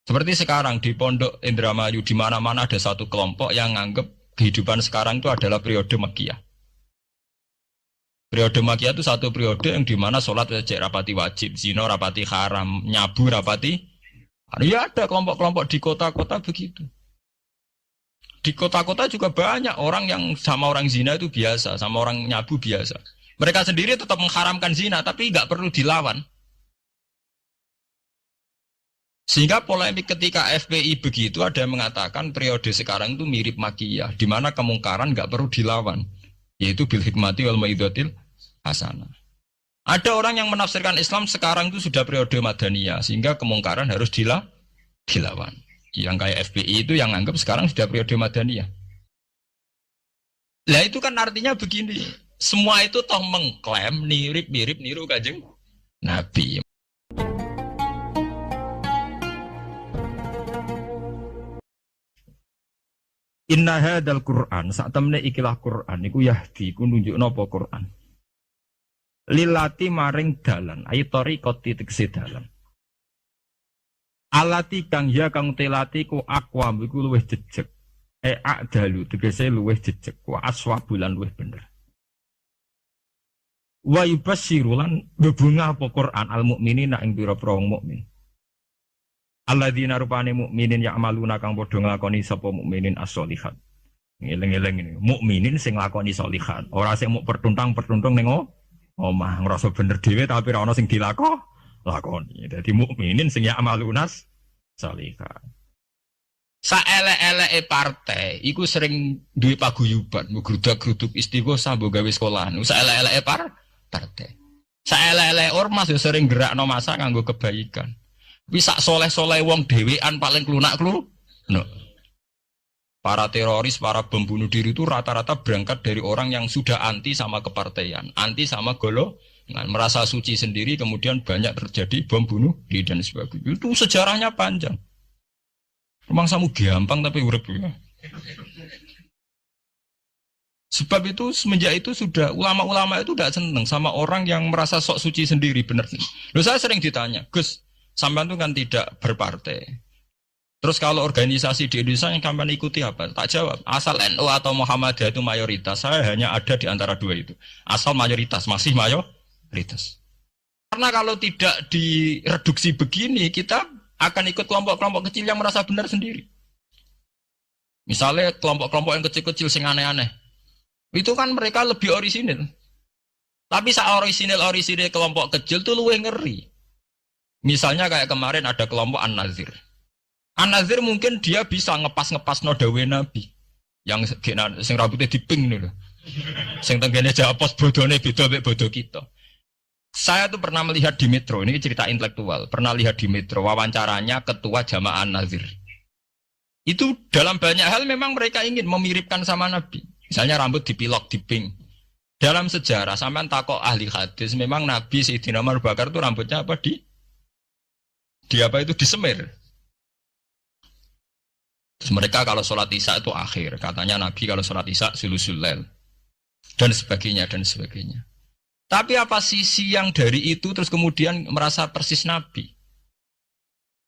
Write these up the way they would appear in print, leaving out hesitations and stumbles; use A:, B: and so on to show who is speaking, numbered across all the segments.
A: Seperti sekarang di Pondok Indramayu, di mana-mana ada satu kelompok yang nganggap kehidupan sekarang itu adalah periode Makkiyah. Periode Makkiyah itu satu periode yang dimana sholat wajib rapati wajib, zina rapati haram, nyabu rapati. Ya ada kelompok-kelompok di kota-kota begitu. Di kota-kota juga banyak orang yang sama orang zina itu biasa, sama orang nyabu biasa. Mereka sendiri tetap mengharamkan zina, tapi nggak perlu dilawan. Sehingga polemik ketika FPI begitu ada yang mengatakan periode sekarang itu mirip Makkiyah, di mana kemungkaran nggak perlu dilawan, yaitu bil hikmati wal mau'izatil hasanah. Ada orang yang menafsirkan Islam sekarang itu sudah periode Madaniyah, sehingga kemungkaran harus dilawan. Yang kayak FPI itu yang anggap sekarang sudah periode Madaniyah. Lah itu kan artinya begini, semua itu toh mengklaim mirip-mirip niru Kanjeng Nabi. Inna hadzal Qur'an, sak temne ikilah Qur'an iku yahdi ku nunjukna apa Qur'an. Lilati maring dalan, ayi tariqati tegese dalan. Alati kang ya kang telati ku aqwam iku luwih jejeg. A'dalu tegese luwih jejeg, wa aswabulan luwih bener. Wa yubasyirulan bebunga apa Qur'an al mukminina ing pira-pira wong mukmin. Alladzina rupane mukminin ya'maluna kang padha nglakoni sapa mukminin as-sholihat. Ngeleng-eleng ini, mukminin sing nglakoni sholihat, ora sing muk pertuntang ning omah ngrasa bener dhewe tapi ora ana sing lakoni. Dadi mukminin sing ya'maluna sholihat. Saelek-eleke partai iku sering duwe paguyuban, ngrudak-gruduk istighosah mbok gawe sekolahan. Saelek-eleke partai. Saelek-eleke ormas yo sering gerakno masa kanggo kebaikan. Bisa soleh-soleh wong dhewean paling klunak-kluk. No. Para teroris, para bom bunuh diri itu rata-rata berangkat dari orang yang sudah anti sama kepartaian, anti sama golongan, merasa suci sendiri, kemudian banyak terjadi bom bunuh diri dan sebagainya. Itu sejarahnya panjang. Memang samu gampang tapi urip ya. Sebab itu semenjak itu sudah ulama-ulama itu tidak senang sama orang yang merasa sok suci sendiri, benar. Loh, saya sering ditanya, Gus, sampean itu kan tidak berpartai. Terus kalau organisasi di Indonesia yang sampean ikuti apa? Tak jawab. Asal NU atau Muhammadiyah itu mayoritas, saya hanya ada di antara dua itu. Asal mayoritas, masih mayoritas. Karena kalau tidak direduksi begini, kita akan ikut kelompok-kelompok kecil yang merasa benar sendiri. Misalnya kelompok-kelompok yang kecil-kecil sing aneh-aneh. Itu kan mereka lebih orisinil. Tapi saat orisinil kelompok kecil itu luwih ngeri. Misalnya kayak kemarin ada kelompok An-Nazir. An-Nazir mungkin dia bisa ngepas nodawe Nabi. Yang sing rambutnya diping nih loh. Sing tenggene japos bodone beda mek bodo kita. Saya tuh pernah melihat di Metro, ini cerita intelektual. Pernah lihat di Metro wawancaranya ketua Jamaah An-Nazir. Itu dalam banyak hal memang mereka ingin memiripkan sama Nabi. Misalnya rambut dipilok, diping. Dalam sejarah sampean takok ahli hadis, memang Nabi Sayyidina Abu Bakar tuh rambutnya apa disemir. Terus mereka kalau sholat isya itu akhir. Katanya Nabi kalau sholat isya sulusul lail. Dan sebagainya. Tapi apa sisi yang dari itu terus kemudian merasa persis Nabi?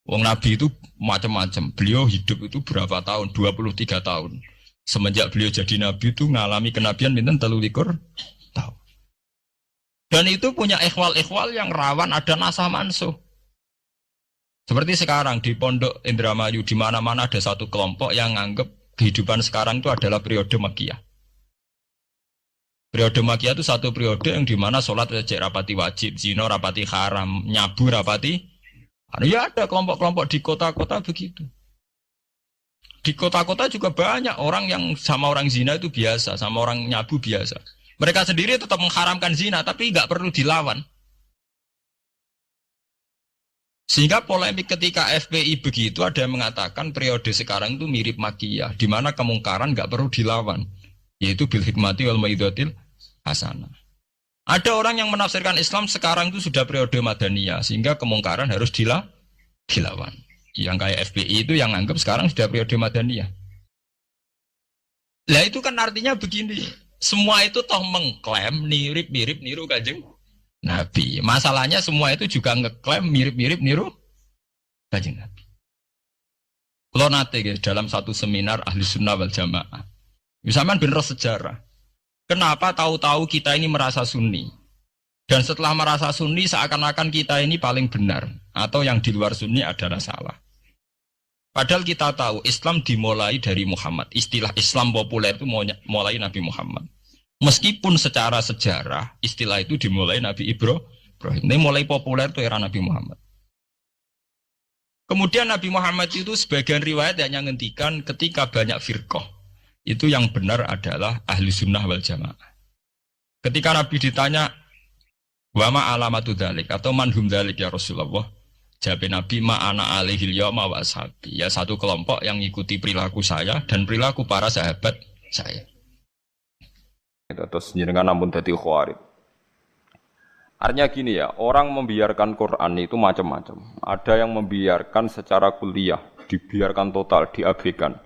A: Wong Nabi itu macam-macam. Beliau hidup itu berapa tahun? 23 tahun. Semenjak beliau jadi Nabi itu ngalami kenabian minten 23 tahun. Dan itu punya ikhwal-ikhwal yang rawan ada nasah mansuh. Seperti sekarang di Pondok Indramayu, di mana-mana ada satu kelompok yang anggap kehidupan sekarang itu adalah periode Makkiyah. Periode Makkiyah itu satu periode yang dimana sholat rapati wajib, zina rapati haram, nyabu rapati. Ya ada kelompok-kelompok di kota-kota begitu. Di kota-kota juga banyak orang yang sama orang zina itu biasa, sama orang nyabu biasa. Mereka sendiri tetap mengharamkan zina, tapi nggak perlu dilawan. Sehingga polemik ketika FPI begitu ada yang mengatakan periode sekarang itu mirip Makkiyah, di mana kemungkaran nggak perlu dilawan, yaitu bil hikmati wal mau'izatil hasanah. Ada orang yang menafsirkan Islam sekarang itu sudah periode Madaniyah, sehingga kemungkaran harus dilawan. Yang kayak FPI itu yang anggap sekarang sudah periode Madaniyah. Lah itu kan artinya begini, semua itu toh mengklaim mirip-mirip niru Kanjeng Nabi. Masalahnya semua itu juga ngeklaim mirip-mirip niru Kanjeng Nabi. Kalau nate dalam satu seminar ahli sunnah wal jamaah, misalnya bener sejarah. Kenapa tahu-tahu kita ini merasa sunni? Dan setelah merasa sunni seakan-akan kita ini paling benar. Atau yang di luar sunni adalah salah. Padahal kita tahu Islam dimulai dari Muhammad. Istilah Islam populer itu mulai Nabi Muhammad. Meskipun secara sejarah istilah itu dimulai Nabi Ibrahim. Ini mulai populer itu era Nabi Muhammad. Kemudian Nabi Muhammad itu sebagian riwayat hanya ngendikan ketika banyak firqah. Itu yang benar adalah ahli sunnah wal jamaah. Ketika Nabi ditanya, wama alamatu dzalik atau manhum dzalik ya Rasulullah, jawab Nabi ma'ana alaihil yawma wa ashabi. Ya satu kelompok yang mengikuti perilaku saya dan perilaku para sahabat saya.
B: Terus jenengan namun dadi khawarij. Artinya gini ya, orang membiarkan Quran itu macam-macam. Ada yang membiarkan secara kuliah, dibiarkan total, diabaikan.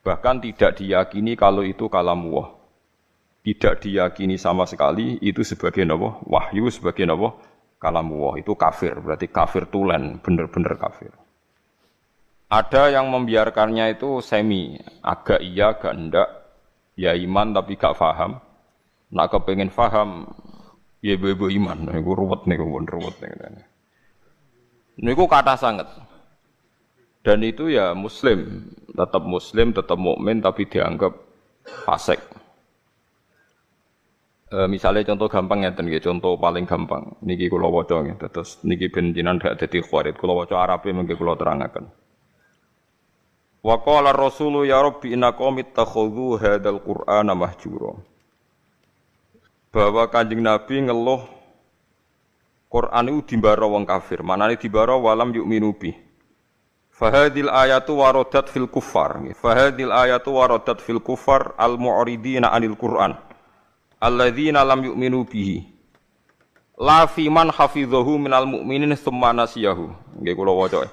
B: Bahkan tidak diyakini kalau itu kalamullah. Tidak diyakini sama sekali itu sebagai apa? Wahyu, sebagai apa? Kalamullah. Itu kafir, berarti kafir tulen, bener-bener kafir. Ada yang membiarkannya itu semi, agak iya, agak enggak. Ya iman tapi gak faham. Nak kepengen faham, ya ibu iman. Niku ruwet niku, ruwet niku. Niku kata sangat. Dan itu ya muslim, tetap mukmin tapi dianggap fasik. Misalnya contoh gampang ngeten nggih, contoh paling gampang. Niki kula waca nggih, terus niki ben jinan gak dadi khawarij. Kula waca Arabe mengke kula terangaken. Wa qala ar-rasulu ya rabbi inna qaumi ittakhadhu hadzal qur'ana mahjura. Bahwa Kanjeng Nabi ngeluh Quran itu dimbara wong kafir. Manane dimbara walam yu'minu bi. Fahadil ayatu waradat fil kuffar. Fahadil ayatu waradat fil kuffar al-mu'ridina 'anil Qur'an. Alladzina lam yu'minu bihi. La fi man hafidhahu minal mu'minin tsumma nasiyahu. Nggih kula waca.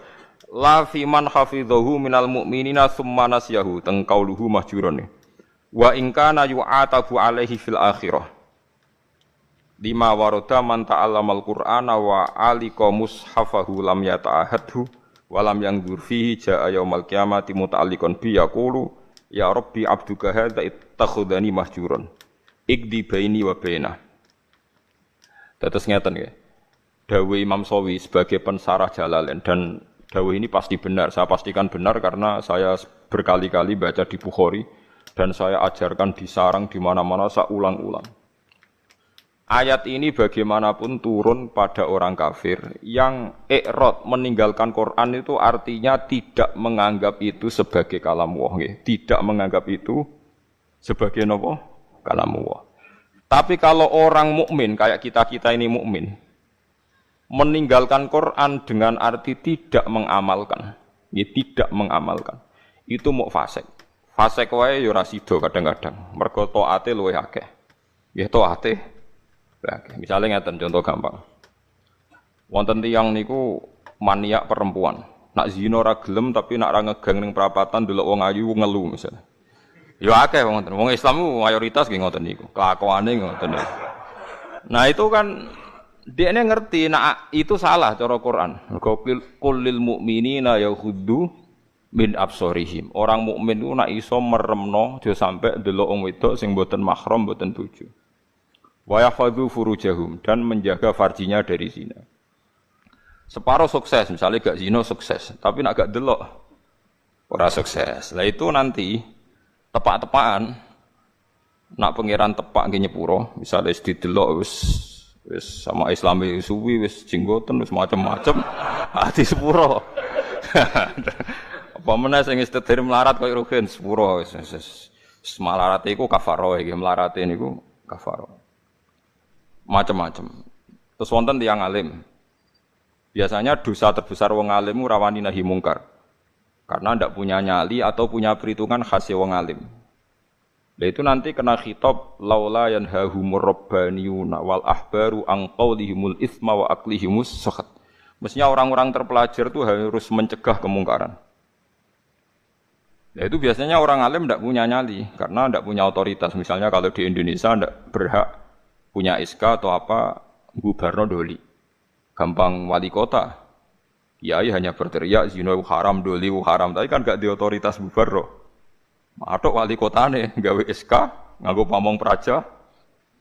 B: La fi man hafidhahu minal mu'minina tsumma nasiyahu. Teng qauluhu mahjuron. Wa in kana yu'atabu alaihi fil akhirah. Lima waroda man ta'allamal Qur'ana wa alika mushafahu lam yata'ahadhu wa lam yangdur fihi ja'a yaumal qiyamati muta'alliqan bi yaqulu ya rabbi abduka hadza ittakhadhani mahjuran ikdi baini wa bainah. Tetes ngeten nggih. Dawuh Imam Shawi sebagai pensarah Jalalain, dan dawuh ini pasti benar, saya pastikan benar karena saya berkali-kali baca di Bukhari dan saya ajarkan di sarang di mana-mana, saya ulang-ulang. Ayat ini bagaimanapun turun pada orang kafir yang i'rad meninggalkan Quran itu artinya tidak menganggap itu sebagai kalamullah, tidak menganggap itu sebagai apa? Kalamullah. Tapi kalau orang mukmin kayak kita ini mukmin meninggalkan Quran dengan arti tidak mengamalkan, tidak mengamalkan, itu mau fasik. Fasik wae ya ora sida kadang-kadang. Mergo taate luwih akeh. Nggih taate. Misalnya ngeten contoh gampang. Wonten tiyang niku maniak perempuan. Nak zina ora gelem tapi nak ra ngegang ning prapatan delok wong ayu ngelu misalnya. Ya akeh wonten. Wong Islam mayoritas nggih ngoten niku. Kelakuane ngoten niku. Nah itu kan dia ngerti nak itu salah cara Quran. Qulil mu'minina yaghuddu min absarihim. Orang mukmin itu nak iso meremno aja sampe delok wong wedok sing mboten mahram, mboten bojo. Wa yahfadzu furujahum, dan menjaga farjinya dari zina. Separuh sukses, misalnya gak zina sukses, tapi nak gak delok ora sukses. Lah itu nanti tepak-tepakan nak pangeran tepak nggih nyepuro, misalnya wis didelok wis sama Islami suwi wis jenggoten wis macam-macam ati sepuro. Apa meneh sing istidhar melarat koyo rugen sepuro wis melarat iku kafaro iki, melarat niku kafaro. Macam-macam. Terus wonten tiyang alim. Biasanya dosa terbesar wong alim rawani nahi mungkar. Karena ndak punya nyali atau punya perhitungan khas wong alim. Lah itu nanti kena khitab laula yanhahumur rabbaniyuna wal ahbaru an qaulihimul itsma wa aqlihimus sakhat. Mestinya orang-orang terpelajar itu harus mencegah kemungkaran. Nah itu biasanya orang alim ndak punya nyali karena ndak punya otoritas. Misalnya kalau di Indonesia ndak berhak punya SK atau apa guberno doli, gampang wali kota, Kiai hanya berteriak zina haram, doli haram, tapi kan gak di otoritas bubar. Matok wali kotane gawe SK, nganggo pamong praja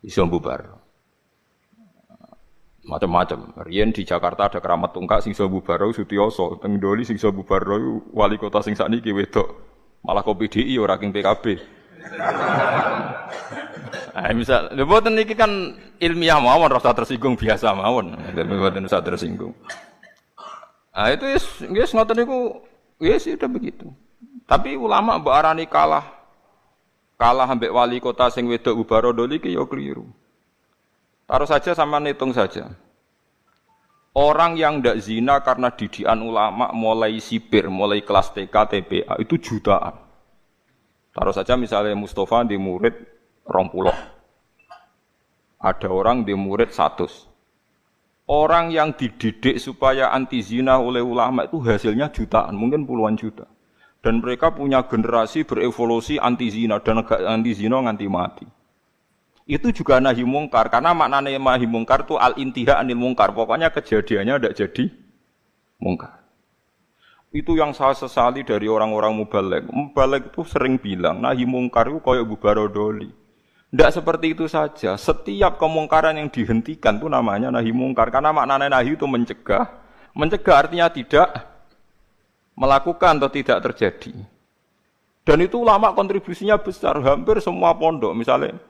B: iso bubar. Macam-macam. Riyen di Jakarta ada keramat tungkak sing iso bubar Sutioso, teng doli sing iso bubar wali kota sing sakniki wedok. Malah kopi DI ora king PKB. Misal, mboten niki kan ilmiah mawon rasa tersinggung biasa mawon. Mboten usah tersinggung. Itu wis ngoten niku wis sudah begitu. Tapi ulama mbok arani kalah ambek wali kota sing wedok ubaro doli ki ya keliru. Taruh saja sama hitung saja. Orang yang ndak zina karena didikan ulama mulai sipir, mulai kelas TK, TPA itu jutaan. Taruh saja misalnya Mustafa di murid 20. Ada orang di murid 100. Orang yang dididik supaya anti zina oleh ulama itu hasilnya jutaan, mungkin puluhan juta. Dan mereka punya generasi berevolusi anti zina dan anti zina nganti mati. Itu juga nahi mungkar karena maknanya nahi mungkar itu al-intiha anil mungkar. Pokoknya kejadiannya tidak jadi mungkar. Itu yang saya sesali dari orang-orang mubaligh. Mubaligh itu sering bilang nahi mungkar itu kayak bubaro doli. Tidak seperti itu saja. Setiap kemungkaran yang dihentikan itu namanya nahi mungkar karena maknanya nahi itu mencegah. Mencegah artinya tidak melakukan atau tidak terjadi. Dan itu ulama kontribusinya besar, hampir semua pondok. Misalnya,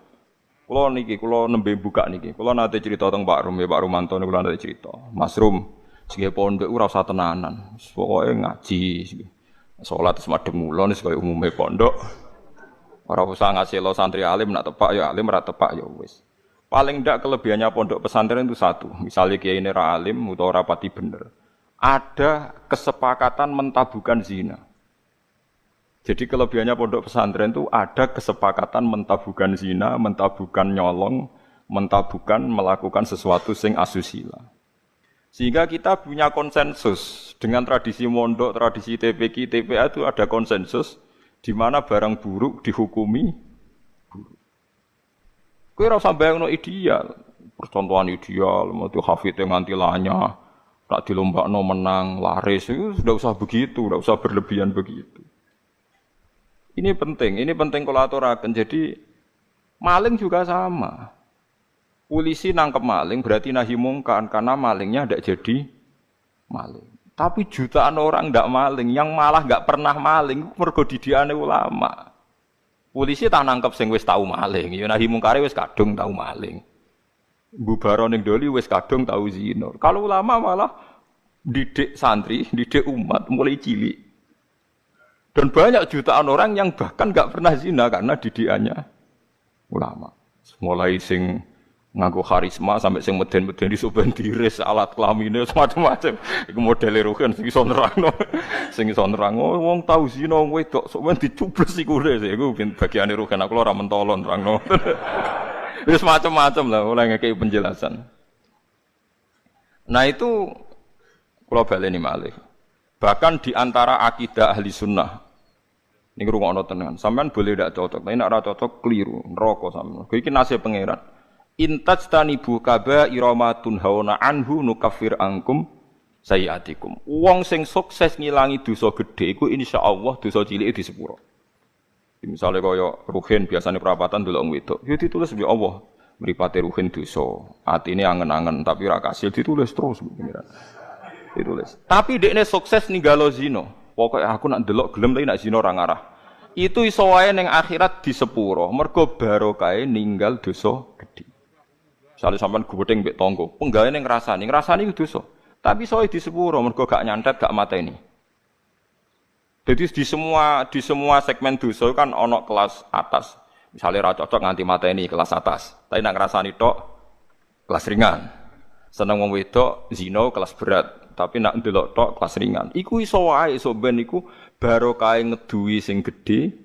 B: kalau nembe buka niki, kalau nanti cerita tentang Pak Rum, ya Pak Rumanto, kalau nanti cerita, Mas Rum, segi pondok ura usah tenanan, pokoknya ngaji, sholat semadem mulon, sebagai umumnya pondok, orang usah ngasih lo santri alim, nak tepak ya alim, rak tepak ya wis. Paling ndak kelebihannya pondok pesantren itu satu, misalnya kiai ini ra alim, atau rapati bener. Ada kesepakatan mentabukan zina. Jadi kelebihannya pondok pesantren itu ada kesepakatan mentabukan zina, mentabukan nyolong, mentabukan melakukan sesuatu sing asusila. Sehingga kita punya konsensus dengan tradisi mondok, tradisi TPQ, TPA itu ada konsensus di mana barang buruk dihukumi buruk. Kowe ora usah bayangno ideal, percontohan ideal, mesti hafidhe nganti lanyah. Tak dilombakno menang, laris, itu sudah usah begitu, sudah usah berlebihan begitu. Ini penting kalau aturaken. Jadi maling juga sama. Polisi nangkep maling berarti nahi mungkar karena malingnya tidak jadi maling. Tapi jutaan orang tidak maling, yang malah nggak pernah maling, mergo didikane ulama. Polisi tak nangkep sing wis tau maling, ya nahi mungkare wis kadung tau maling. Bubaro ning doli wis kadung tau zina. Kalau ulama malah didik santri, didik umat mulai cilik. Dan banyak jutaan orang yang bahkan enggak pernah zina karena didikannya ulama. Mulai sing nganggo karisma sampai sing meden-meden iso ben diris alat kelamine macam-macam. Iku modele rugen sing iso nerangno. Sing iso nerangno wong tau zina wong wedok sok men dicubles iku iku bagiane rugen aku ora mentolo nerangno. Wis macam-macam lah oleh ngekei penjelasan. Nah itu kula baleni malih. Bahkan di antara akidah ahli sunnah ini ngrungokno tenan. Sampean boleh ndak cocok, tapi nek ora cocok keliru, neraka sampean. Iki nasib pangeran. Intajtanibu kaba'ira ma tunhauna anhu nukaffir ankum sayiatikum. Wong sing sukses ngilangi dosa gedhe iku insyaallah dosa cilike disepuro. Misalnya kaya ruhin biasanya perapatan delok wedok, ya ditulis ya Allah mripate ruhin dosa, atine angen-angen tapi ora kasil ditulis terus beneran. Ditulis. Tapi dekne sukses ninggalo zina. Pokoke aku nak delok gelem tapi nak zina ora ngarah. Itu iso wae ning akhirat disepuro, mergo barokahe ninggal dosa gedhe. Misale sampean gubething mbek tangga, penggaweane ngrasani iku dosa. Tapi iso disepuro mergo gak nyantet, gak mateni. Jadi di semua segmen dosa kan ono kelas atas. Misalnya ra cocok nganti mateni kelas atas. Tapi nak ngrasani tok kelas ringan. Seneng wong wedok zina kelas berat, tapi nak ndelok tok kelas ringan. Iku iso wae iso ben iku barokahe ngeduwi sing gedhe,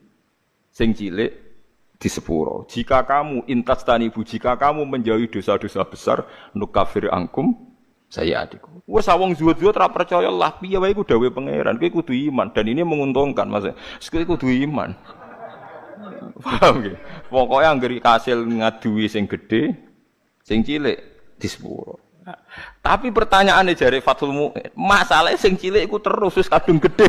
B: sing cilik disepuro. Jika kamu jika kamu menjauhi dosa-dosa besar, nukafir angkum saya adikku. Wes awong zuwud-zuwud ora percaya lah piye wae iku dawuhe pangeran. Kowe kudu iman dan ini menguntungkan Mas. Kowe kudu iman. Paham nggih? Pokoke anggere kasil ngaduwi sing gedhe, sing cilik disepuro. Tapi pertanyaannya jare Fathul Mu'in, masalahnya sing cilik iku terus wis kadung gede.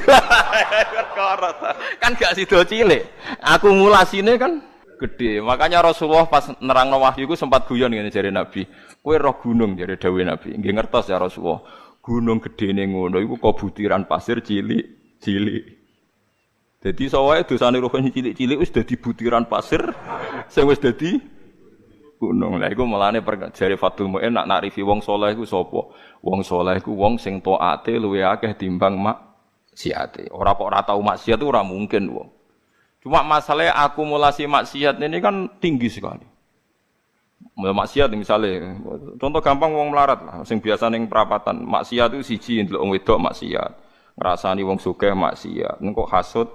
B: Kan gak sida cilik. Akumulasine kan gede. Makanya Rasulullah pas nerangno wahyu iku sempat guyon ngene jare Nabi. Kowe roh gunung jare dawuh Nabi. Nggih ngertos ya Rasulullah. Gunung gedene ngono iku kok butiran pasir cilik-cilik. Dadi sawae dosane roh cilik-cilik wis dadi butiran pasir sing wis dadi gunung. Lah iku melane jare Fathul Mu'in nak nakrifi wong saleh iku sapa? Wong saleh iku wong sing taate luwih akeh timbang maksiate. Ora kok ora tau maksiat ora mungkin wong. Cuma masalahnya akumulasi maksiat ini kan tinggi sekali. Maksiat misalnya, contoh gampang wong melarat lah, sing biasa ning perapatan, maksiat itu siji ndelok wong wedok maksiat, ngrasani wong sugih maksiat, engko hasud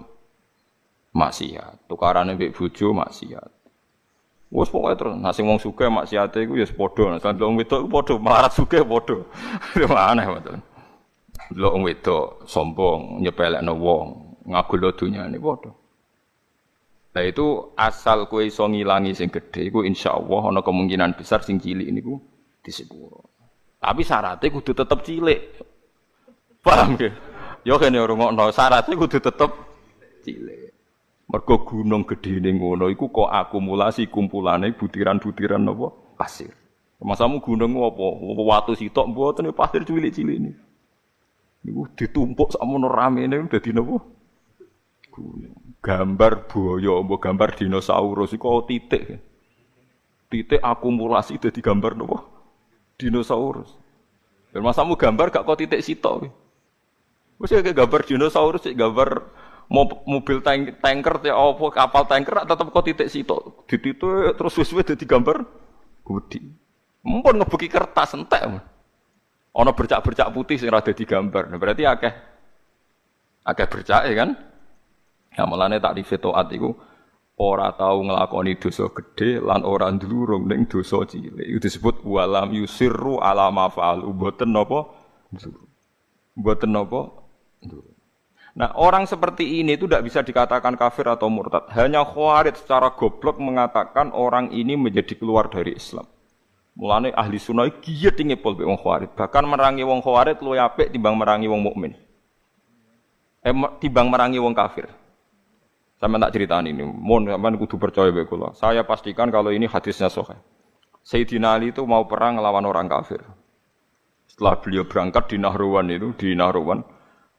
B: maksiat, tukarane mbek bojo maksiat. Wes pokoke terus, nah sing wong sugih maksiate iku ya padha, nah wong wedok iku padha, melarat sugih padha. Aneh betul. Delok wong wedok sombong, nyepelekno wong, ngagul dunyane padha. Nah itu asal kowe iso ngilangi sing gedhe iku insyaallah ana kemungkinan besar sing cilik niku disepuro. Tapi syaratnya kudu tetep cilik. Paham nggih? Ya kene rungokno syaratnya kudu tetep cilik. Mergo gunung gedhene ngono iku kok akumulasi kumpulane butiran-butiran napa pasir. Masamu gunung apa? Watu sitok mboten pasir cilik-cilik niku. Niku ditumpuk sakmono ramene dadi napa? Gunung. Gambar buaya, gambar dinosaurus iku titik. Titik akumulasi dadi gambar napa? Dinosaurus. Ben masamu gambar gak kok titik sitok. Wis gambar dinosaurus, gambar mobil tanker ya apa kapal tanker tetep kok titik sitok. Dititik terus wis dadi gambar gede. Mumpun ngebuki kertas entek. Ana bercak-bercak putih sing ora dadi gambar. Nah, berarti akeh bercake kan? Ya mulane takrife taat iku ora tau nglakoni dosa gedhe lan ora ndlurung ning dosa cilik. Iku disebut walam yusirru ala ma fa'al. Mboten napa? Mboten napa? Nah, orang seperti ini itu tidak bisa dikatakan kafir atau murtad. Hanya Khawarij secara goblok mengatakan orang ini menjadi keluar dari Islam. Mulane ahli sunnah giat ngepol be wong Khawarij. Bahkan merangi wong Khawarij luwih apik timbang merangi wong mukmin. Timbang merangi wong kafir. Sampai tak ceritani ini, mohon sampean kudu percaya bae kula. Saya pastikan kalau ini hadisnya sahih. Sayyidina Ali itu mau perang melawan orang kafir. Setelah beliau berangkat di Nahrawan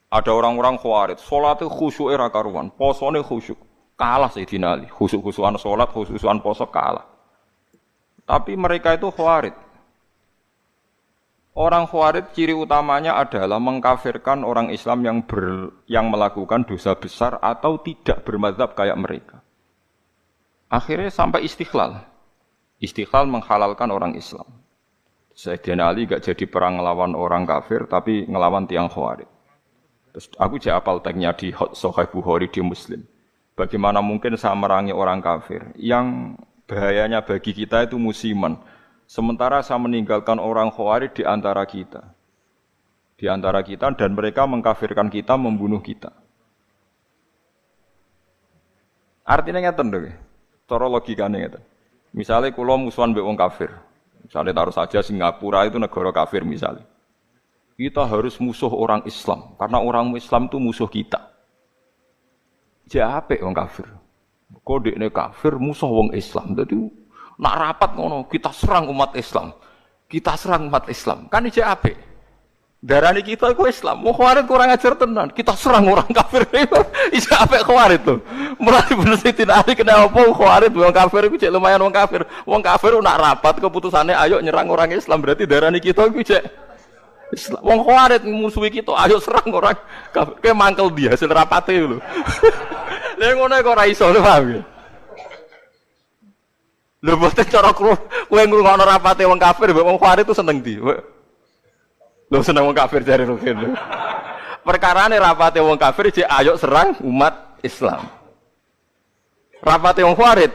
B: ada orang-orang Khawarij, salatnya khusyuk era karuan, posone khusyuk. Kalah Sayyidina Ali, khusyuk-khusyukan salat, khusyukan poso kalah. Tapi mereka itu Khawarij. Orang Khawarij ciri utamanya adalah mengkafirkan orang Islam yang melakukan dosa besar atau tidak bermadzhab kayak mereka. Akhirnya sampai istighlal. Istighlal menghalalkan orang Islam. Sayyidina Ali gak jadi perang ngelawan orang kafir tapi ngelawan tiang Khawarij. Terus aku jadi apal tagnya di Sahih Bukhari di Muslim. Bagaimana mungkin saya merangi orang kafir yang bahayanya bagi kita itu musiman. Sementara saya meninggalkan orang Khawarij di antara kita. Di antara kita dan mereka mengkafirkan kita, membunuh kita. Artinya ngeten lho. Cara logikane ngeten. Misalnya kula musuhan mbek wong kafir. Misalnya taruh saja Singapura itu negara kafir misalnya. Kita harus musuh orang Islam karena orang Islam itu musuh kita. Jape wong kafir. Kodene kafir musuh wong Islam. Dadi nak rapat ngono, kita serang umat Islam. Kita serang umat Islam. Kan iki apik. Darani kita iku Islam. Wong Khawarij kurang ajar tenan. Kita serang orang kafir. Iki apik Khawarij to. Mulai bener Sayyidina Ali kena apa Khawarij wong kafir iku cek lumayan wong kafir. Wong kafir nak rapat keputusane ayo nyerang orang Islam berarti darani kita iku cek Islam. Wong Khawarij musuhi kita ayo serang orang kafir. Kayak mangkel dia hasil rapate lho. Lha ngono kok ora iso paham ya. Lho boten cara kowe ngrungokno rapate wong kafir mbek wong Khawarij itu seneng ndi? Lho seneng wong kafir jare Rukin. Perkarane rapate wong kafir jek ayo serang umat Islam. Rapate wong Khawarij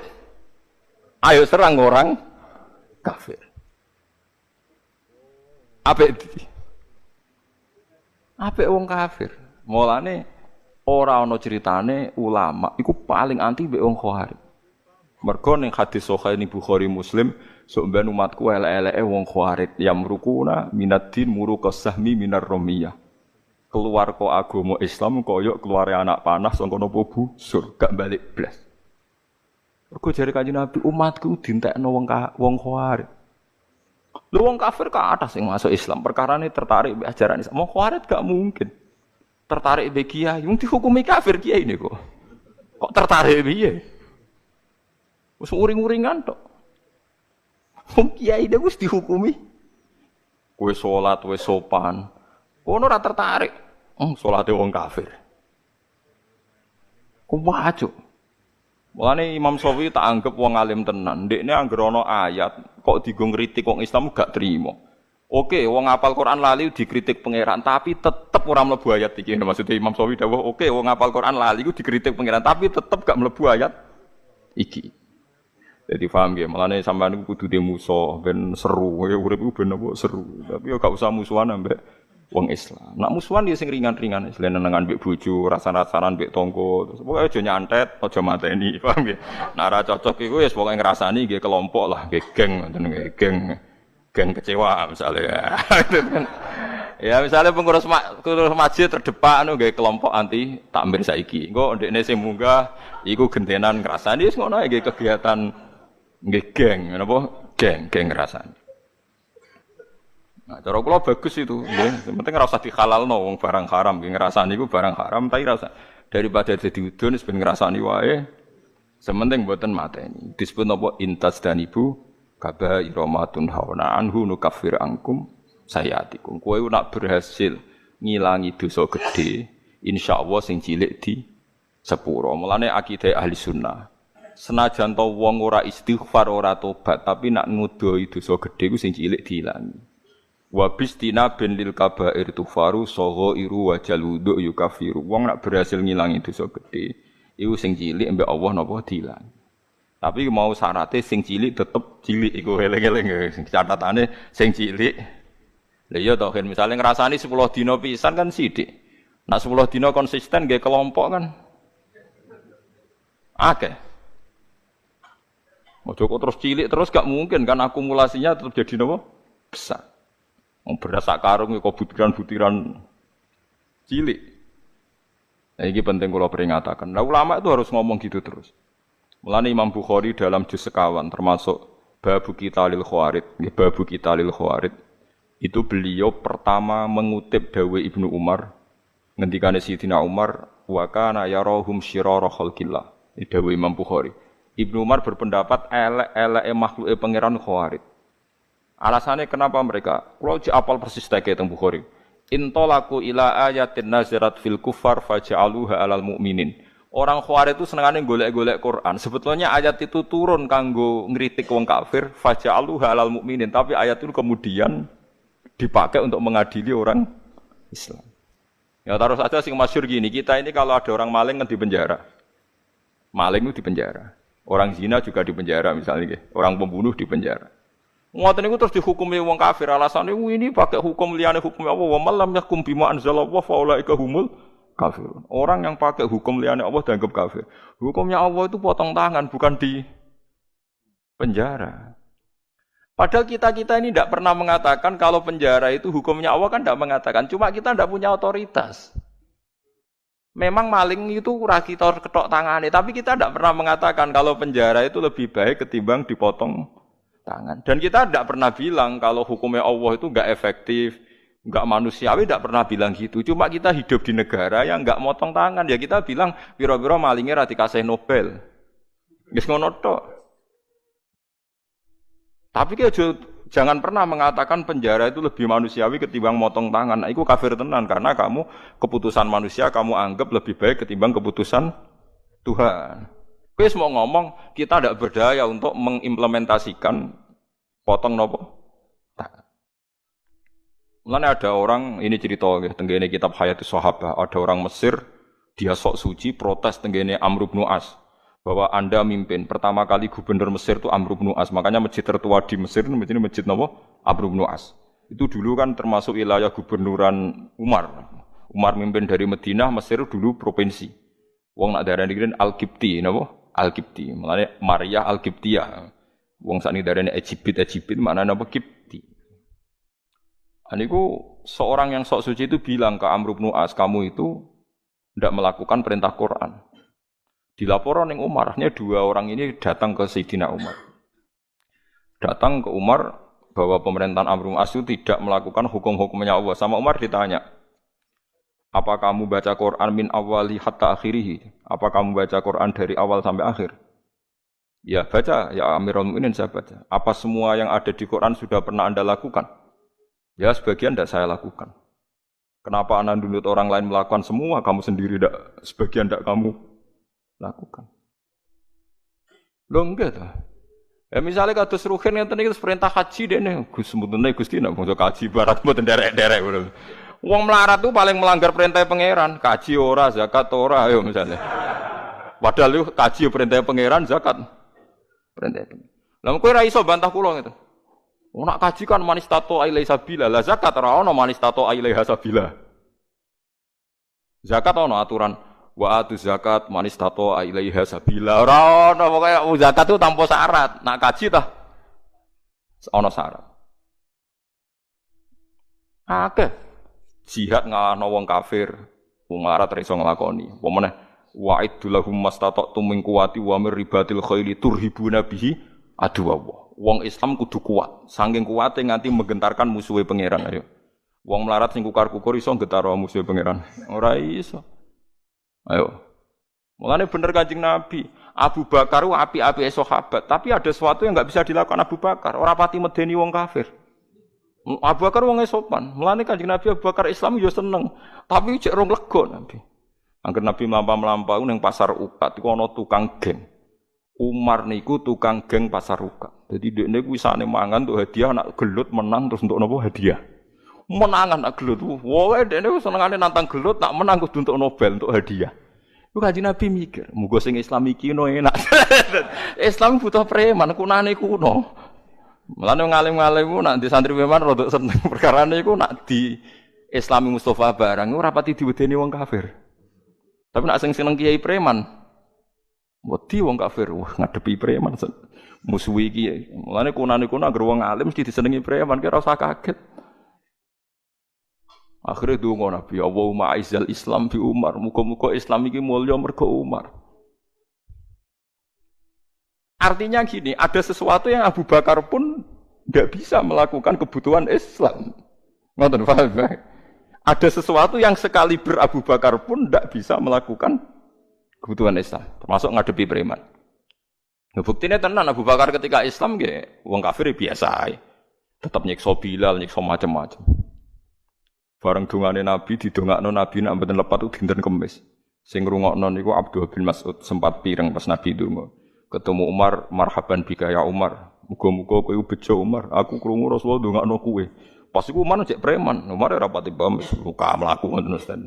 B: ayo serang orang kafir. Apik wong kafir. Mulane ora ana ceritane ulama iku paling anti mbek wong Khawarij. Mergo ning hadis sahih ning Bukhari Muslim, Sok ben umatku elek-eleke wong Khawarij yamrukuna minaddin murukasahmi minar romiyah. Keluar kok agama Islam koyok keluar anak panah sangka napa busur, gak balik blas. Mergo jare Kanjeng Nabi umatku dintekno wong Khawarij. Lho wong kafir ka atas sing masuk Islam, perkarane tertarik mbek ajaran Islam. Wong Khawarij gak mungkin tertarik mbek kiai, wong dihukumi kafir kiai niku. Kok tertarik piye? Wis uring-uringan tok. Wong kiai dia wis dihukumi. Kowe salat wis sopan. Kono ora tertarik. Salate wong kafir. Kuwajo. Mulane Imam Syafi'i tak anggap wong alim tenan. Ndekne anggere ana ayat kok digo ngritik wong Islam gak trimo. Oke, wong hafal Quran lali dikritik pangeran, tapi tetep ora mlebu ayat iki. Maksudnya Imam Syafi'i dawuh, oke wong hafal Quran lali iku dikritik pangeran, tapi tetep gak mlebu ayat iki. Jadi paham ya, malahnya sampean iku kudu dhe musuh ben seru, ya urip iku ben apa seru. Tapi ya gak usah musuhan ambek wong Islam. Nak musuhan ya sing ringan-ringan, selain nenengan mbek bojo, rasan-rasanan mbek tangga. Pokoke aja nyantet, aja mateni, paham ya. Nek ora cocok iku wis pokoke ngrasani nggih kelompok lah, nggih geng ngoten nggih, geng kecewa misalnya. Ya misalnya pengurus masjid terdepan anu nggih kelompok anti takmir saiki. Engko ndekne sing munggah iku gentenan ngrasani wis ngono nggih kegiatan nggih geng, napa? Geng ngrasani. Nah, cara kula bagus itu, nggih. Penting ora usah dihalalno wong barang haram, nggih ngrasani iku barang haram, tapi ora usah daripada dadi udun wis ben ngrasani wae. Sementing mboten mateni. Disebut napa intas dan ibu kabaira matun hauna anhu nukaffir angkum sayatikum. Kowe nak berhasil ngilangi dosa gedhe, insyaallah sing cilik di sepuro. Mulane akidah ahli sunnah. Senajan to wong ora istighfar ora tobat, tapi nak ngudoi dosa gedhe ku sing cilik diilangi. Wa bistina bin lil kabair tufaru saghairu wa jaludu yukafiru. Wong nak berhasil ngilangi dosa gedhe, iku sing cilik mbek Allah napa diilangi. Tapi mau syaratnya sing cilik tetep cilik iku eling-eling sing catatane sing cilik. Lah iya to, misale ngrasani 10 dina pisan kan sithik. Nak 10 dina konsisten nggih kelompok kan akeh. Ojo kok terus cilik terus gak mungkin kan akumulasinya tetap jadi napa? Besar. Wong beras sak karung kok butiran-butiran cilik. Nah, ini penting kula peringataken. Nah, ulama itu harus ngomong gitu terus. Mulane Imam Bukhari dalam juz sekawan termasuk Babu Qitalil Khawarij, Babu Qitalil Khawarij. Itu beliau pertama mengutip dawuh Ibnu Umar ngendikane Sayyidina Umar wa kana yarahum syirara khalqillah. Ini dawuh Imam Bukhari. Ibnu Umar berpendapat elek-eleke makhluke pangeran Khawarij. Alasannya kenapa mereka? Kalau apal persis teke teng Bukhari. Intolaku ila ayatin nazirat fil kufar faja'aluha alal mu'minin. Orang Khawarij itu senengane golek-golek Quran. Sebetulnya ayat itu turun kanggo ngritik wong kafir faja'aluha alal mu'minin, tapi ayat itu kemudian dipakai untuk mengadili orang Islam. Ya taruh saja sing masyhur gini, kita ini kalau ada orang maling kan di penjara. Maling itu di penjara. Orang zina juga di penjara misalnya, orang pembunuh di penjara. Ngoten niku terus dihukumi wong kafir alasane ini pakai hukum liyane hukum Allah wa malam yakum bima anzalallahu fa ulaika humul kafirun. Orang yang pakai hukum liyane Allah dianggap kafir. Hukumnya Allah itu potong tangan bukan di penjara. Padahal kita ini tidak pernah mengatakan kalau penjara itu hukumnya Allah kan tidak mengatakan. Cuma kita tidak punya otoritas. Memang maling itu ora kita ketok tangane, tapi kita tidak pernah mengatakan kalau penjara itu lebih baik ketimbang dipotong tangan. Dan kita tidak pernah bilang kalau hukumnya Allah itu enggak efektif, enggak manusiawi, tidak pernah bilang gitu. Cuma kita hidup di negara yang enggak motong tangan, ya kita bilang pira-pira malingnya ra dikasih Nobel. Wis ngono tok. Tapi jangan pernah mengatakan penjara itu lebih manusiawi ketimbang motong tangan. Nah, itu kafir tenan karena kamu keputusan manusia kamu anggap lebih baik ketimbang keputusan Tuhan. Wis mau ngomong kita tidak berdaya untuk mengimplementasikan potong nopo. Mulane ada orang ini cerita tenggene kitab Hayatus Sahabah, ada orang Mesir dia sok suci protes tenggene Amr bin As. Bahwa Anda mimpin. Pertama kali gubernur Mesir itu Amr bin As. Makanya masjid tertua di Mesir itu masjid napa? Amr bin As. Itu dulu kan termasuk wilayah gubernuran Umar. Umar mimpin dari Madinah, Mesir dulu provinsi. Wong nak darani Al-Qibti napa? Al-Qibti. Mulane Maria Al-Qibtiyah. Wong sakniki darane Ejibit maknane apa Kipti. Aniku seorang yang sok suci itu bilang ke Amr bin As, kamu itu tidak melakukan perintah Quran. Dilaporan yang Umarnya dua orang ini datang ke Sayyidina Umar. Datang ke Umar bahwa pemerintahan Amr bin As itu tidak melakukan hukum-hukumnya Allah. Sama Umar ditanya, apa kamu baca Quran min awali hatta akhirihi? Apa kamu baca Quran dari awal sampai akhir? Ya baca, ya Amirul Mukminin saya baca. Apa semua yang ada di Quran sudah pernah Anda lakukan? Ya sebagian tidak saya lakukan. Kenapa Anda nuntut orang lain melakukan semua, kamu sendiri tidak, sebagian tidak kamu lakukan? Loh enggak tuh. Ya misalnya kados Ruhin ngeten iki perintah haji dene, Gus mutune Gusti nek bangsa kaji barat mboten derek-derek ngono. Wong melarat tuh paling melanggar perintah pangeran, kaji ora, zakat ora ayo misalnya. Padahal lu kaji perintah pangeran, zakat perintah. Lah kowe ora iso bantah kula gitu. Wong nak kaji kan manistato ilaihi sabila, lah zakat ora ono manistato ilaihi sabila. Zakat ono aturan wa atu zakat manistato ilaihi sabila. Ora ono pokoke zakat itu tanpa syarat. Nak kaji tah ono syarat. Akeh jihad ngalahno wong kafir, wong melarat ora iso nglakoni. Apa meneh wa'idul lahum mastata'tum min quwwati wa mir ribatil khaili turhibuna bihi aduwallah. Wong Islam kudu kuat, saking kuwate nganti menggentarkan musuhe pangeran ayo. Wong melarat sing kukar-kukur iso nggetaro musuhe pangeran. Ora iso. Ayo. Mulane bener Kanjeng Nabi, Abu Bakar ku api-api sahabat, tapi ada sesuatu yang enggak bisa dilakukan Abu Bakar, ora pati medeni wong kafir. Abu Bakar wong sopan. Mulane Kanjeng Nabi Abu Bakar Islam yo seneng, tapi cek rong lega Nabi. Angger Nabi mlampah-mlampah ning pasar Uqat iku ana tukang geng. Umar niku tukang geng pasar Uqat. Dadi dekne kuwi wisane mangan untuk hadiah nak gelut menang terus untuk napa hadiah. Menangan nak gelut. Woe dekne wis senengane nantang gelut nak menang kudu untuk Nobel untuk hadiah. Iku Kanjeng Nabi mikir, muga sing Islam iki no enak. Islam butuh preman, kunane kuno. Mulane ngalim-ngalim ku nak di santri preman rada seneng perkara niku nak di Islami Mustafa barang ora pati diwedeni wong kafir. Tapi nak sing seneng kiai preman, wedi wong kafir, wah ngadepi preman musuhi iki. Mulane kunane kuno anggere wong alim mesti disenengi preman, kira usah kaget. Akhire donga Nabi, Allahumma aizal Islam bi Umar, muga-muga Islam iki mulya mergo Umar. Artinya gini, ada sesuatu yang Abu Bakar pun tidak bisa melakukan kebutuhan Islam. Ngoten paham ya? Ada sesuatu yang sekaliber Abu Bakar pun tidak bisa melakukan kebutuhan Islam, termasuk ngadepi preman. Nah, buktinya tenan Abu Bakar ketika Islam nggih wong kafir biasa ae. Tetap nyiksa Bilal, nyiksa macam-macam. Bareng dongane Nabi didongakno Nabi nek mboten lepat dinten Kamis. Sing ngrungokno niku Abdullah bin Mas'ud sempat pireng pas Nabi ndonga. Ketemu Umar, marhaban bika ya Umar. Muga-muga kowe bejo Umar, aku krungu Rasulullah ndongakno kowe. Pas iku Umar cek preman, Umar ora pati paham luka mlaku ngoten Ustaz.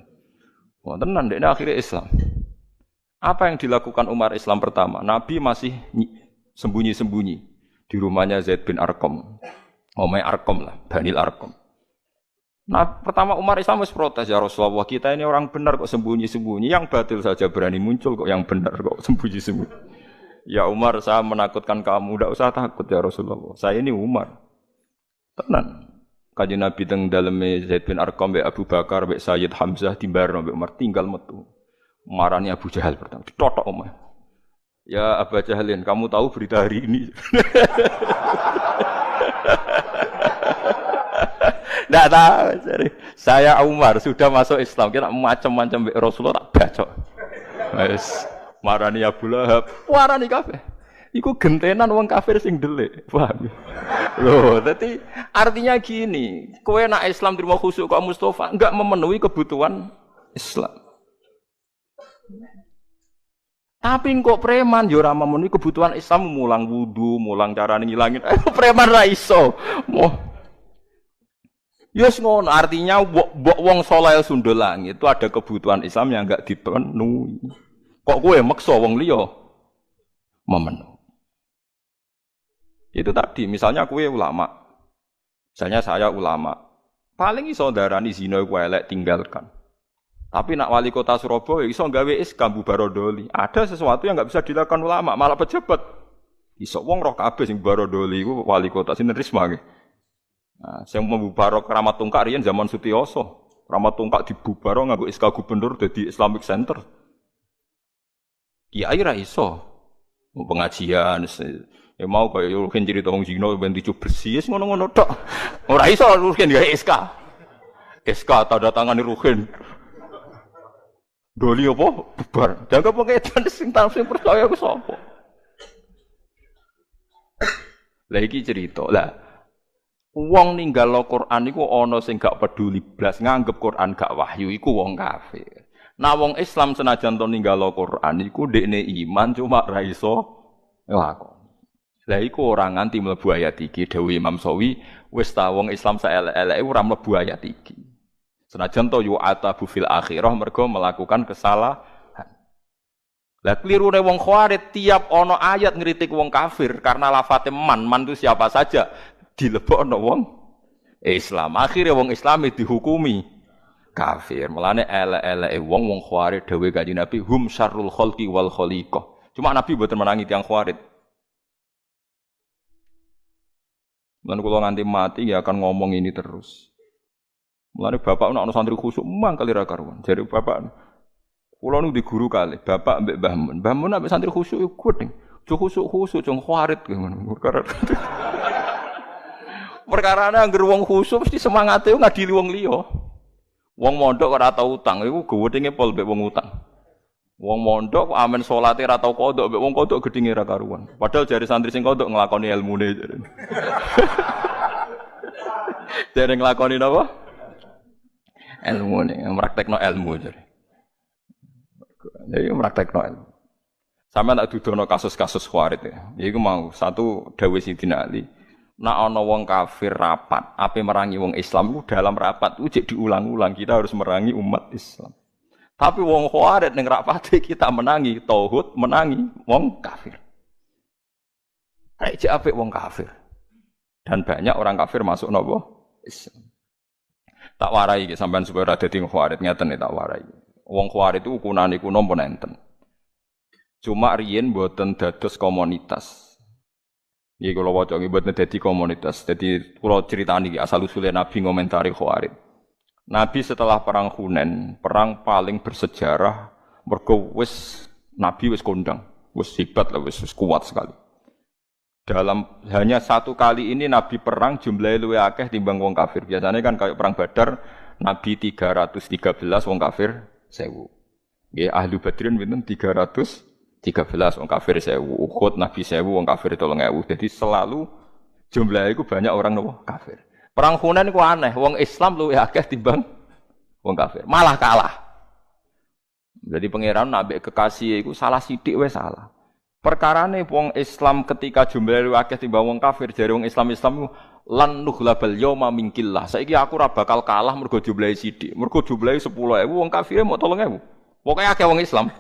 B: Wah tenan dekne akhire Islam. Apa yang dilakukan Umar Islam pertama? Nabi masih sembunyi-sembunyi di rumahnya Zaid bin Arqam. Omai Arqam lah, Banil Arqam. Nah, pertama Umar Islam wis protes, ya Rasulullah, kita ini orang benar kok sembunyi-sembunyi, yang batil saja berani muncul kok yang benar kok sembunyi-sembunyi. Ya Umar, saya menakutkan kamu, tidak usah takut ya Rasulullah. Saya ini Umar. Tenan. Kanjeng Nabi teng daleme Zaid bin Arqam mbek Abu Bakar mbek Sayyid Hamzah timbarno mbek Umar tinggal metu. Marani Abu Jahal pertama, ditotok Umar. Ya Abu Jahalin, kamu tahu berita hari ini? Tidak tahu. Saya Umar sudah masuk Islam. Kita macam-macam mbek Rasulullah tak bacok. Wes marani Abu Lahab, warani kabeh. Iku gentenan wong kafir sing delik. Paham? Loh, dadi artinya gini, kowe nek Islam terima khusuk kok Mustafa enggak memenuhi kebutuhan Islam. Tapi kok preman yo ora memenuhi kebutuhan Islam, mulang wudu, mulang carane ngilangin. Preman ra iso. Yes ngono, artinya wong saleh sundul langit itu ada kebutuhan Islam yang enggak dipenuhi. Kok kowe maksa wong liya memenuhi. Itu tadi, misalnya kowe ulama. Misalnya saya ulama. Paling iso ndarani zina iku elek tinggalkan. Tapi nak wali kota Surabaya iso gawe iskam bubarodoli. Ada sesuatu yang enggak bisa dilakukan ulama, malah pejabat Iso wong roh kabeh sing Barodoli iku wali kota sinten Risma nggih. Nah, sing membubarok Kramat Tungkak riyen zaman Sutioso. Kramat Tungkak dibubarok nganggo SK gubernur dadi Islamic Center. Kiai ra iso. Pengajian ya mau kaya rugen cerita wong Zina ben dicu bersih wis ngono-ngono tok. Ora iso rugen gawe SK. SK tanda tangane rugen. Doli apa bubar. Jangan pengedan sing percaya ku sapa. Lah iki cerita. Lah wong ninggal Al-Qur'an iku ana sing gak peduli blas nganggep Qur'an gak wahyu iku wong kafir. Nah wong Islam senajan to ninggal Al-Qur'an iku ndekne iman cuma ra iso lakon. Lah iku ora nganti mlebu ayat iki dawuh Imam Sawi wis ta wong Islam saelek-eleke ora mlebu ayat iki. Senajan to yu'atabu fil akhirah mergo melakukan kesalahan. Lah klirune wong Khawarij tiap ana ayat ngritik wong kafir karena lafate man itu siapa saja dilebokno wong Islam. Akhire wong Islam dihukumi kafir. Mulane elek-eleke wong Khawarij dawuh Kanjeng Nabi hum syarrul khalqi wal khaliqah. Cuma Nabi mboten menangi tiyang Khawarij. Mulane kula nganti mati ya akan ngomong ini terus. Mulane bapak ana santri khusuk mangkel ra karuan. Jare bapak kula nu di guru kali, bapak mbek Mbah Mun. Mbah Mun ambek santri khusuk iku gedeng. Jo khusuk-khusuk jong Khawarij ngono. Perkarane anggere wong khusuk mesti semangate ngadili wong liya. Wong mondok ora tau utang iku gedenge pol mbek wong utang. Wong mondok amen salate ora tau kodok mbek wong kodok gedenge ra karuan. Padahal jare santri sing kodok nglakoni ilmune jare. Jare nglakoni napa? Ilmune, praktekno ilmu jare. Jadi praktekno ilmu. Sampe tak dudono kasus-kasus Khawarij ya. Iku mau satu dawuh Sidina Ali. Nek ana wong kafir rapat, ape merangi wong Islam ku dalam rapat ku jek diulang-ulang kita harus merangi umat Islam. Tapi wong Khawarij ning rapate kita menangi tauhid, menangi wong kafir. Rek jek apik wong kafir. Dan banyak orang kafir masuk napa? Islam. Tak warai iki sampean supaya ora dadi Khawarij ngeten tak warai. Wong Khawarij itu ukunane iku napa nenten. Cuma riyen mboten dados komunitas. Iki kula waca iki mboten dadi komunitas. Dadi kula critani iki asal usule Nabi ngomentari Khawarij. Nabi setelah perang Hunain, perang paling bersejarah mergo wis Nabi wis kondang, wis hebat lah, wis kuat sekali. Dalam hanya satu kali ini Nabi perang jumlahnya luwih akeh timbang wong kafir. Biasanya kan kayak perang Badar Nabi 313 wong kafir 1000. Nggih ahli Badrin pinten 313 wong kafir 1000. Uhud Nabi 1000 wong kafir 3000. Jadi selalu jumlahnya itu banyak orang nopo kafir. Perang Hunain ku aneh, wong Islam luwih akeh timbang wong kafir. Malah kalah. Jadi pangeran nambek kekasih iku salah sithik wis salah. Perkarane wong Islam ketika jumlahe akeh timbang wong kafir jare wong Islam lan nughlabal yauma minkillah. Saiki aku ora bakal kalah mergo jumlahe sithik. Mergo jumlahe 10.000 wong kafire mok 3.000. Pokoke akeh wong Islam.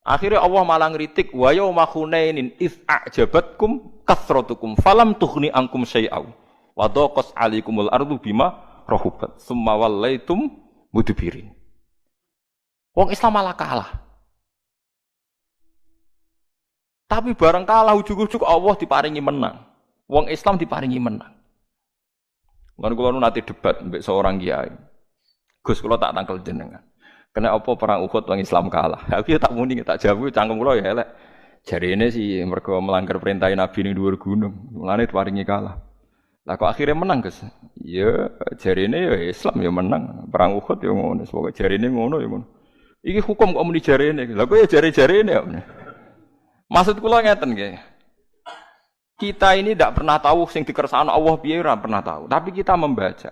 B: Akhirnya Allah malah ngritik wa yauma khunainin iz a'jabatkum kasratukum falam tughni ankum syai'aw wa daqas 'alaikumul ardu bima rahubat summa wallaitum mudbirin. Wong Islam malah kalah. Tapi bareng kalah ujug-ujug Allah diparingi menang. Wong Islam diparingi menang. Lan kula nu nate debat mbek seorang kiai. Gus kula tak tangkel jenengan. Kena apa perang Uhud wong Islam kalah. Aku ya tak muni tak jawab cangkem kula ya elek. Jarine sih mergo melanggar perintah Nabi ning dhuwur gunung. Mulane diparingi kalah. Lah kok akhirnya menang, Gus? Ya jarine ya Islam ya menang. Perang Uhud ya ngono. Pokoke jarine ngono ya ngono. Iki hukum kok muni jarine. Lah kok ya jare-jarine ya. Maksud kula ngeten nggih. Kita ini tidak pernah tahu sing dikersakno Allah piye ora pernah tahu, tapi kita membaca.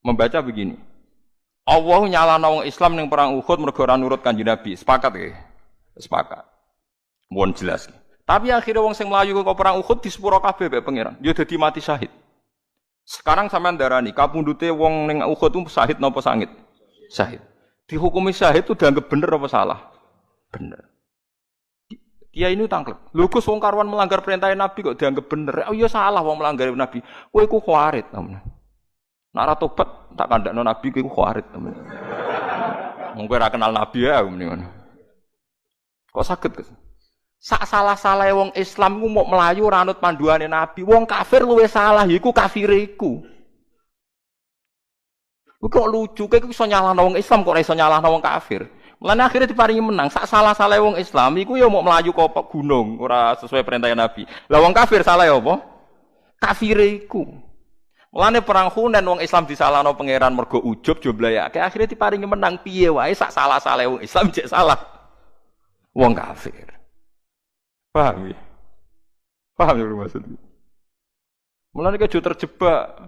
B: Membaca begini. Allah nyalano wong Islam ning perang Uhud mergo ora nurut Kanjeng Nabi. Sepakat nggih? Sepakat. Mohon jelas. Tapi akhirnya wong sing mlayu kok perang Uhud disepuro kabeh mbek pangeran. Ya dadi mati syahid. Sekarang sampean darani kapundhute wong ning Uhud itu syahid napa sangit? Syahid. Dihukumi syahid itu dianggap bener apa salah? Bener. Dia ini tangklep. Lho Gus wong karuan melanggar perintah Nabi kok dianggap bener. Oh iya salah wong melanggar Nabi. Kowe iku Khawarij temen. Nek ora tobat tak kandakno Nabi kowe iku Khawarij temen. Wong kowe ora kenal Nabi ya mendingan. Kok saged Gus? Sak salah-salahe wong Islam iku mau melayu ora anut panduane Nabi. Wong kafir luwih salah iku kafire iku. Kok lucu kok iso nyalahno wong Islam kok ora iso nyalahno wong kafir. Mulane akhirnya diparingi menang. Sak salah-salahe wong Islam iku ya mau melayu kok gunung ora sesuai perintah Nabi. Lah wong kafir salah ya apa? Kafire iku. Mulane perang Hunain wong Islam disalahno pangeran mergo ujub jumlahe. Akhirnya diparingi menang piye wae sak salah-salahe wong Islam jek salah wong kafir. Paham ya? Paham ya maksudnya? Mulane kejo terjebak.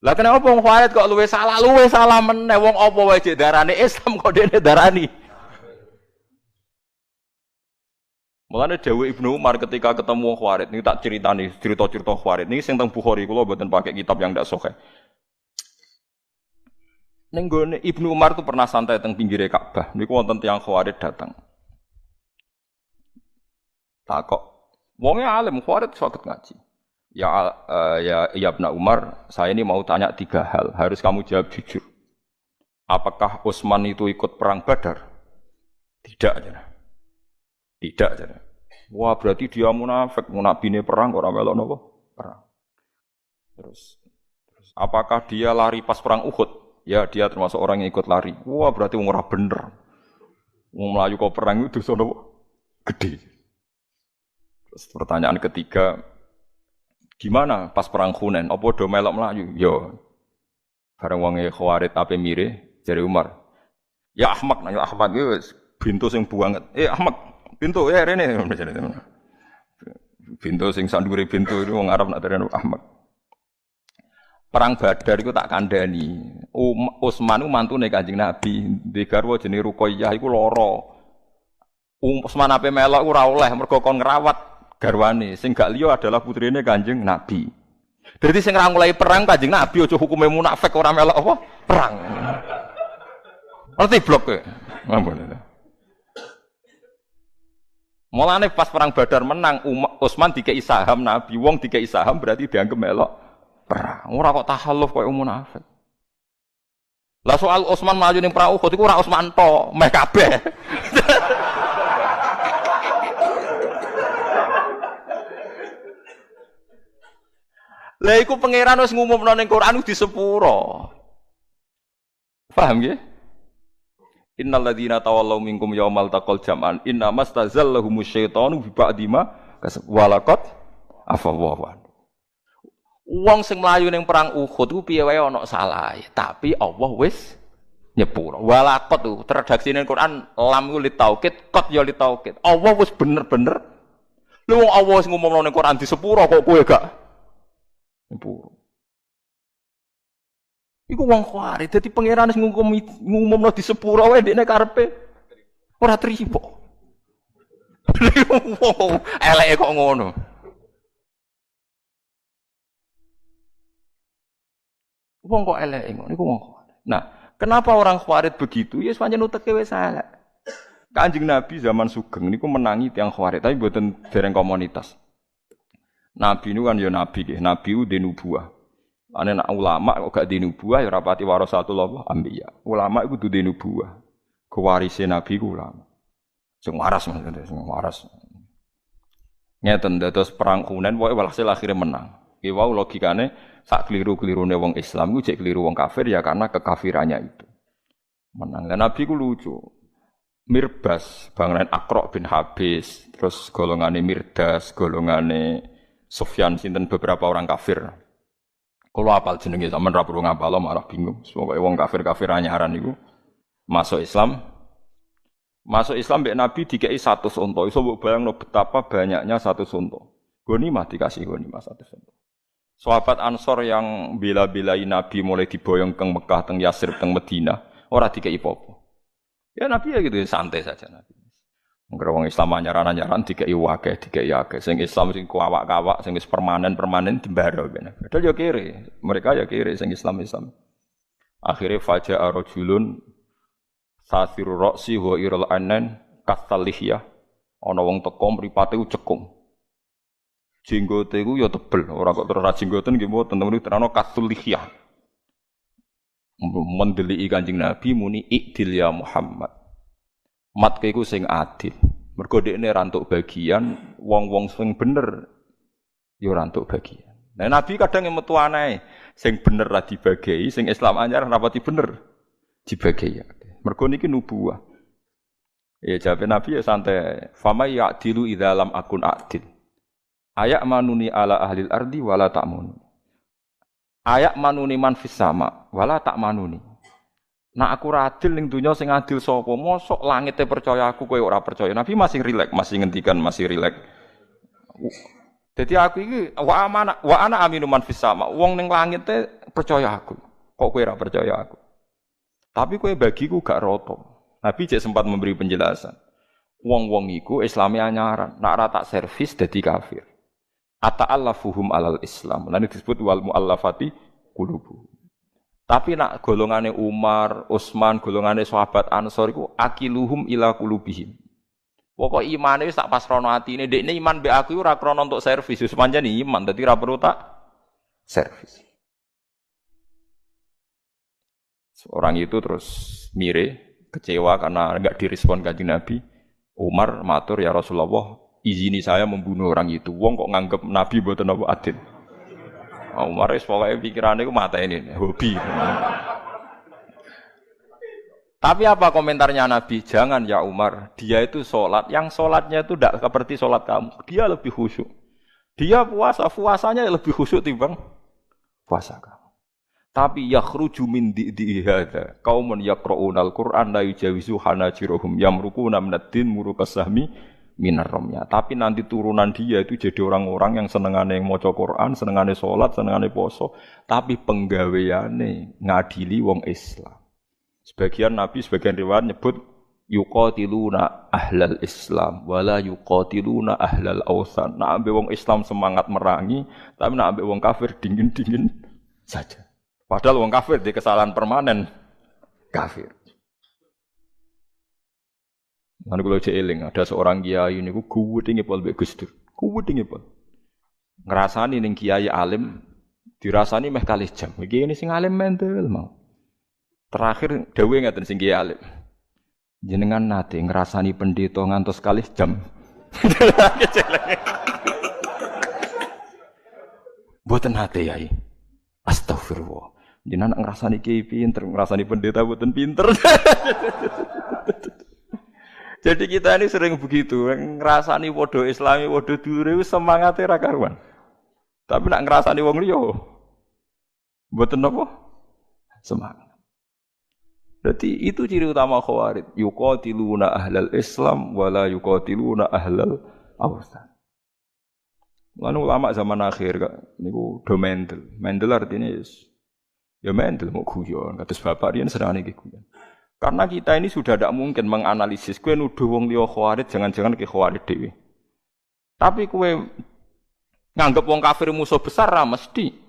B: Lah kenapa wong Khawarij kok luwih salah meneh wong apa wae jek darane Islam kok dene darani. Mulane dawuh Ibnu Umar ketika ketemu wong Khawarij niki tak ceritani cerita-cerita Khawarij niki sing teng Bukhari kula mboten pakai kitab yang ndak sahih. Ning gone Ibnu Umar tuh pernah santai teng pinggire Ka'bah niku wonten tiyang Khawarij datang. Takok, wongnya alim, Khawarij sakit ngaji. Ya Ibnu Umar, saya ini mau tanya 3 hal, harus kamu jawab jujur. Apakah Utsman itu ikut perang Badar? Tidak aja. Tidak aja. Wah berarti dia munafik, nabine perang ora melok napa? Perang. Terus apakah dia lari pas perang Uhud? Ya dia termasuk orang yang ikut lari. Wah berarti wong ora bener. Wong mlayu kok perang itu dosa napa? Gede. Terus pertanyaan ketiga, gimana pas perang Hunain? Apa do melok melayu? Yo, bareng wonge Khawarij ape mire, jare Umar. Ya Ahmad, nanya Ahmad itu bintu sing banget. Ahmad, bintu ya rene. Bintu sing sandure bintu itu wong Arab nak terene Ahmad. Perang Badar iku tak kandhani. Utsman iku mantune Kanjeng Nabi, di garwa jenenge Ruqayyah iku lara. Utsman ape melok ora oleh mergo kon ngrawat garwane sing gak liya adalah putrine Kanjeng Nabi. Dadi sing ora mulai perang Kanjeng Nabi aja hukume munafik ora melok apa? Perang. Ngerti blok kowe? Ngampun. Mulane pas perang Badar menang Utsman dikei saham Nabi, wong dikei saham berarti dianggap melok perang. Ora kok tahalluf koyo munafik. Lah soal Utsman maju ning perang Uhud iku ora Utsman tok, meh kabeh. Lah iku pangeran wis ngumumno ning Quran di sepuro. Paham nggih? Innal ladzina tawallaw minkum yaumal taqal jam'an inna mastazallahumus syaitanu bi ba'di ma walaqad afawwa. Wong sing mlayu ning perang Uhud ku piye wae ana salah, tapi Allah wis nyepuro. Walaqad ku redaksine Quran lam ku li taukid, qad ya li taukid. Allah wis bener-bener. Lu wong Allah wis ngumumno ning Quran di sepuro kok kowe gak nyepuro. Iku wong Khawarij dadi pangeran wis ngumumno di sepuro wae dekne karepe ora trimo. Eleke kok ngono. Wong kok eleke ngono iku wong Khawarij. Nah, kenapa orang Khawarij begitu? Ya pancen uteke wis salah. Kanjeng Nabi zaman Sugeng niku menangi tiyang Khawarij tapi mboten dereng komunitas. Nabi niku kan ya nabi nggih, nabi ku di nubuwah. Ane nak ulama kok gak di nubuwah ya rapati warasatul anbiya. Ulama iku duwe nubuwah. Kewarise nabi ku ulama. Sing waras maksudnya, sing waras. Ngeten dados perang Hunain pokoke walhasil akhire menang. Ki wau logikane sak keliru-kelirune wong Islam ku jek keliru wong kafir ya karena kekafirannya itu. Menang. Lah nabi ku lucu. Mirbas, bangunan Aqra bin Habis, terus golongane Mirdas, golongane Sufyan sinten beberapa orang kafir. Kalau apal jenenge sampean ra perlu ngapal malah bingung. Pokoke wong kafir-kafir anyaran niku masuk Islam. Masuk Islam mbek Nabi dikei 100 unta. Iso mbok bayangno betapa banyaknya 100 unta. Ghanimah dikasih ghanimah 100 unta. Sahabat Ansor yang bela-belai Nabi mulai diboyong ke Mekah, teng Yasrib, teng Madinah, ora dikei apa-apa. Ya Nabi ya gitu santai saja Nabi. Mengko wong Islam anyaran-anyaran dikei akeh. Sing Islam sing kawak-kawak, sing wis permanen dembaro ben. Padahal ya kere, mereka ya kere sing Islam. Akhire faja'a rajulun sasiru ra'si wa iral anan kasalihya. Ana wong teko mripate cekung. Jenggote iku ya tebel, ora kok terus jenggoten nggih mboten temen terano kasulihya. Mendeliki Kanjeng Nabi muni ikdil ya Muhammad. Mat iku sing adil. Mergo dekne ra entuk bagian, wong-wong sing bener ya ora entuk bagian. Nah Nabi kadang yang metu aneh, sing bener ra dibagi, sing Islam anyar rapati bener dibagi. Mergo niki nubuwah. Ya jawab Nabi ya santai. Fama ya'dilu idza lam akun adil. Ayak manuni ala ahlil ardi wala ta'mun. Ayak manuni man fis sama wala ta'manuni. Nah aku ra adil ning donya sing adil sapa? Mosok langite percaya aku kowe ora percaya. Nabi masih rileks, masih ngendikan masih rileks. Jadi aku iki wa ana aminu man fis sama. Wong ning langit percaya aku. Kok kowe ora percaya aku? Tapi kowe bagiku gak roto. Nabi cek sempat memberi penjelasan. Wong-wong iku Islame anyaran, nak ora tak servis dadi kafir. Ata'allafuhum alal Islam. Lan disebut wal muallafati qulubuhum. Tapi nak golongane Umar, Utsman, golongane sahabat Ansor iku akiluhum ila qulubihim. Pokok imane wis tak pasrono atine, dekne iman mbek aku ora krana untuk servis, wis pancen iman, dadi ora perlu tak servis. Orang itu terus mire, kecewa karena enggak direspon Kanjeng Nabi. Umar matur, ya Rasulullah, izini saya membunuh orang itu. Wong kok nganggep Nabi mboten apa adil. Umar wis pokoke pikirane iku mateni, hobi. Tapi apa komentarnya Nabi? Jangan ya Umar, dia itu sholat, yang sholatnya itu tidak seperti sholat kamu. Dia lebih khusyuk. Dia puasanya lebih khusyuk timbang puasa kamu. Tapi yakhruju min di'i hadza qaumun yaqra'una al-Qur'an la yujawizu hanajiruhum yamruquna minad-din murukas sahmi minar ramya. Tapi nanti turunan dia itu jadi orang-orang yang senengane maca Quran, senengane salat, senengane poso, tapi penggaweane ngadili wong Islam. Sebagian Nabi, sebagian riwayat nyebut yuqatiluna ahlal Islam wala yuqatiluna ahlal awsan. Nak ambek wong Islam semangat merangi, tapi nak ambek wong kafir dingin-dingin saja. Padahal wong kafir di kesalahan permanen kafir. Lan kula cek eling ada seorang kiai niku guwedhe pol mbek Gus Dur. Guwedhe pol. Ngrasani ning kiai alim dirasani meh kalih jam. Iki sing alim mentel mau. Terakhir dawuh ngaten sing kiai alim. Jenengan nate ngrasani pendeta ngantos kalih jam. Mboten nate yai. Astagfirullah. Jenengan ngrasani kiai pinter, ngrasani pendeta mboten pinter. Jadi kita ini sering begitu, ngrasani padha Islami, padha dure semangate ra karuan. Tapi nak ngrasani wong liya mboten napa? Semangat. Jadi itu ciri utama Khawarij, yuqatiluna ahlal Islam wala yuqatiluna ahlal awsan. Lan ulama zaman akhir niku do mendel. Mendel artinya ya mendel mau guyon, kados bapak riyen senengane iki guyon. Karena kita ini sudah tidak mungkin menganalisis kowe nuduh wong liya Khawarij jangan-jangan ki Khawarij dhewe. Tapi kowe nganggep wong kafir musuh besar ra mesti.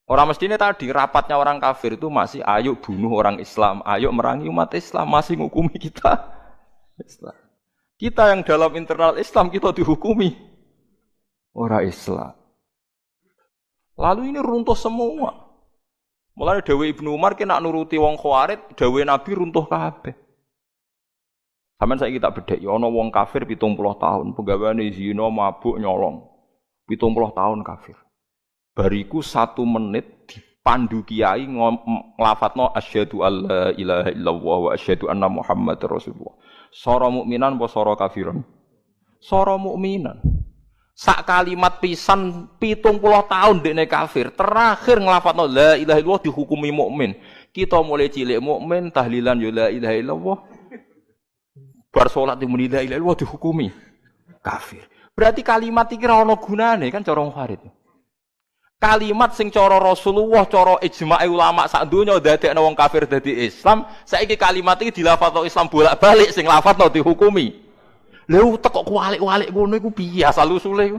B: Orang mestinya tadi rapatnya orang kafir itu masih ayo bunuh orang Islam, ayo merangi umat Islam, masih ngukumi kita Islam. Kita yang dalam internal Islam kita dihukumi orang Islam. Lalu ini runtuh semua. Mulai Dawe Ibnu Umar kena nuruti wong Khawarij, Dawe Nabi runtuh kabeh. Sampeyan saiki tak bedheki ana wong kafir 70 tahun, penggaweane zina, mabuk, nyolong. 70 tahun kafir. Bariku 1 menit dipandu kiai nglafatno asyhadu alla ilaha illallah wa asyhadu anna muhammadar rasulullah. Sora mukminan apa sora kafiran? Sora mukminan. Sak kalimat pisan 70 tahun dekne kafir, terakhir nglafatno la ilaha illallah dihukumi mukmin. Kita mulai cilik mukmin, tahlilan ya la ilaha illallah. Bar salat muni la ilaha illallah dihukumi kafir. Berarti kalimat iki ora ana gunane kan cara Khawarij. Kalimat sing cara Rasulullah, cara ijma' ulama sak donya dadekno wong kafir dadi Islam, saiki kalimat iki dilafadzno Islam bolak-balik sing lafadzno dihukumi. Lha utek kok kualik-walik ngono iku piye asal usule iku?